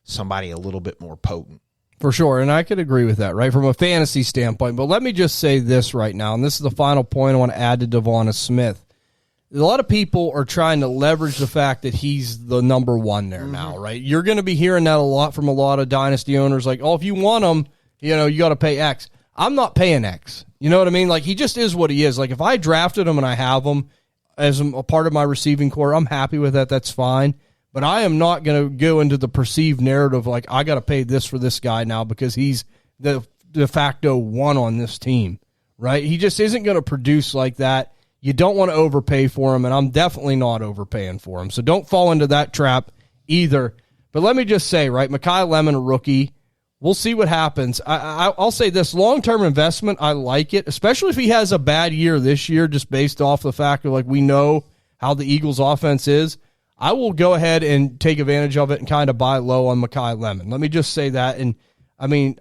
somebody a little bit more potent. For sure, and I could agree with that, right, from a fantasy standpoint. But let me just say this right now, and this is the final point I want to add to Devonta Smith. A lot of people are trying to leverage the fact that he's the number one there now, right? You're going to be hearing that a lot from a lot of dynasty owners, like, oh, if you want him, you got to pay X. I'm not paying X. You know what I mean? Like, he just is what he is. Like, if I drafted him and I have him as a part of my receiving core, I'm happy with that. That's fine. But I am not going to go into the perceived narrative like I got to pay this for this guy now because he's the de facto one on this team, right? He just isn't going to produce like that. You don't want to overpay for him, and I'm definitely not overpaying for him. So don't fall into that trap either. But let me just say, right, Mekhi Lemon, a rookie, we'll see what happens. I'll say this, long-term investment, I like it, especially if he has a bad year this year just based off the fact of, like, we know how the Eagles' offense is. I will go ahead and take advantage of it and kind of buy low on Mekhi Lemon. Let me just say that. And, I mean,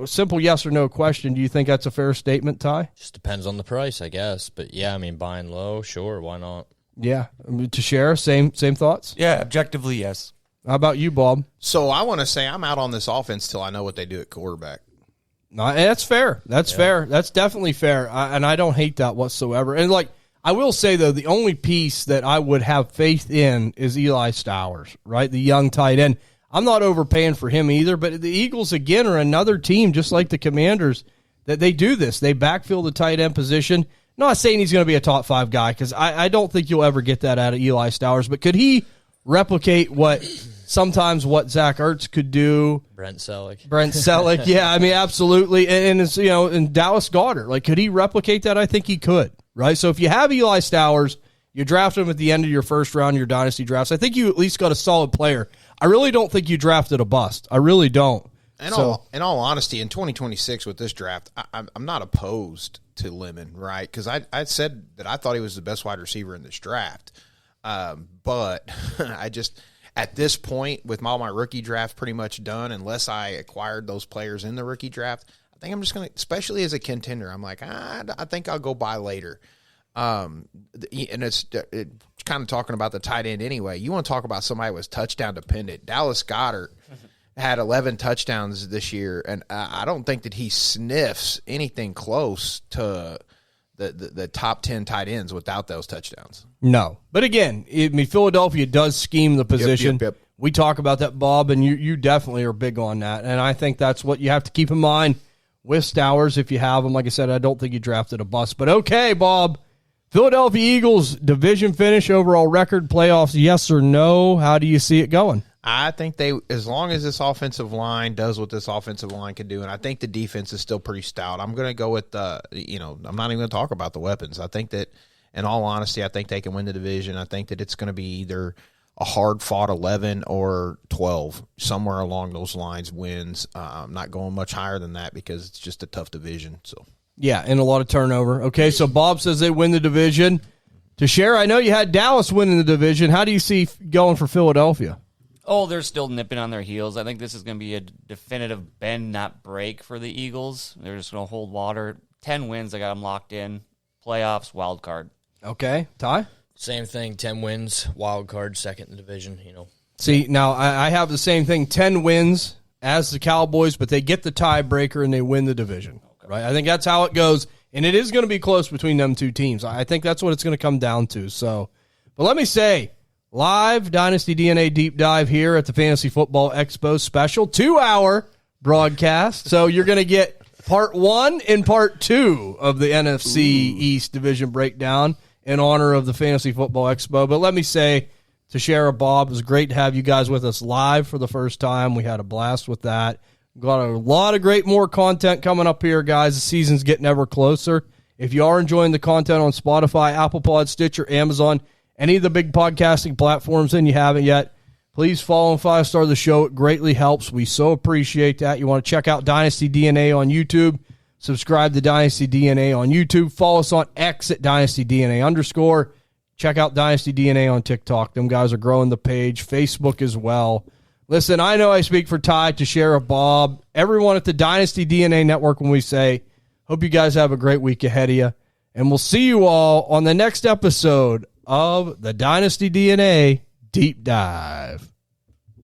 simple yes or no question. Do you think that's a fair statement, Ty? Just depends on the price, I guess. But, yeah, I mean, buying low, sure, why not? Yeah. Tessierja, same thoughts? Yeah, objectively, yes. How about you, Bob? So I want to say I'm out on this offense till I know what they do at quarterback. No, that's fair. That's fair. That's definitely fair. And I don't hate that whatsoever. And, like, I will say, though, the only piece that I would have faith in is Eli Stowers, right? The young tight end. I'm not overpaying for him either, but the Eagles, again, are another team, just like the Commanders, that they do this. They backfill the tight end position. Not saying he's going to be a top 5 guy, because I don't think you'll ever get that out of Eli Stowers, but could he replicate what Zach Ertz could do? Brent Selleck, yeah, I mean, absolutely. And it's, and Dallas Goedert, like, could he replicate that? I think he could, right? So if you have Eli Stowers, you draft him at the end of your first round of your dynasty drafts, I think you at least got a solid player. I really don't think you drafted a bust. I really don't. In all honesty, in 2026 with this draft, I'm not opposed to Lemon, right? Because I said that I thought he was the best wide receiver in this draft. But I just, at this point, with all my rookie draft pretty much done, unless I acquired those players in the rookie draft, I think I'm just going to, especially as a contender, I'm like, I think I'll go buy later. And it's kind of talking about the tight end anyway. You want to talk about somebody who was touchdown dependent. Dallas Goedert had 11 touchdowns this year, and I don't think that he sniffs anything close to the top 10 tight ends without those touchdowns. No. But again, Philadelphia does scheme the position. Yep. We talk about that, Bob, and you definitely are big on that. And I think that's what you have to keep in mind with Stowers if you have him. Like I said, I don't think you drafted a bust. But okay, Bob, Philadelphia Eagles division finish, overall record, playoffs, yes or no? How do you see it going? I think as long as this offensive line does what this offensive line can do, and I think the defense is still pretty stout, I'm going to go with, I'm not even going to talk about the weapons. I think that, in all honesty, I think they can win the division. I think that it's going to be either a hard-fought 11 or 12, somewhere along those lines wins. I'm not going much higher than that because it's just a tough division. So yeah, and a lot of turnover. Okay, so Bob says they win the division. Tessierja, I know you had Dallas winning the division. How do you see going for Philadelphia? Oh, they're still nipping on their heels. I think this is going to be a definitive bend, not break for the Eagles. They're just going to hold water. 10 wins, I got them locked in. Playoffs, wild card. Okay, Ty? Same thing, 10 wins, wild card, second in the division, See, now I have the same thing, 10 wins as the Cowboys, but they get the tiebreaker and they win the division. Okay. Right? I think that's how it goes, and it is going to be close between them two teams. I think that's what it's going to come down to. So, but let me say, live Dynasty DNA deep dive here at the Fantasy Football Expo special, 2-hour broadcast. So you're going to get part 1 and part 2 of the NFC East division breakdown in honor of the Fantasy Football Expo. But let me say, Tessierja, Bob, it was great to have you guys with us live for the first time. We had a blast with that. Got a lot of great more content coming up here, guys. The season's getting ever closer. If you are enjoying the content on Spotify, Apple Pod, Stitcher, Amazon, any of the big podcasting platforms, and you haven't yet, please follow and 5-star the show. It greatly helps. We so appreciate that. You want to check out Dynasty DNA on YouTube. Subscribe to Dynasty DNA on YouTube. Follow us on X at Dynasty DNA _. Check out Dynasty DNA on TikTok. Them guys are growing the page. Facebook as well. Listen, I know I speak for Ty, Tessierja, Bob, everyone at the Dynasty DNA Network when we say, hope you guys have a great week ahead of you. And we'll see you all on the next episode of the Dynasty DNA Deep Dive.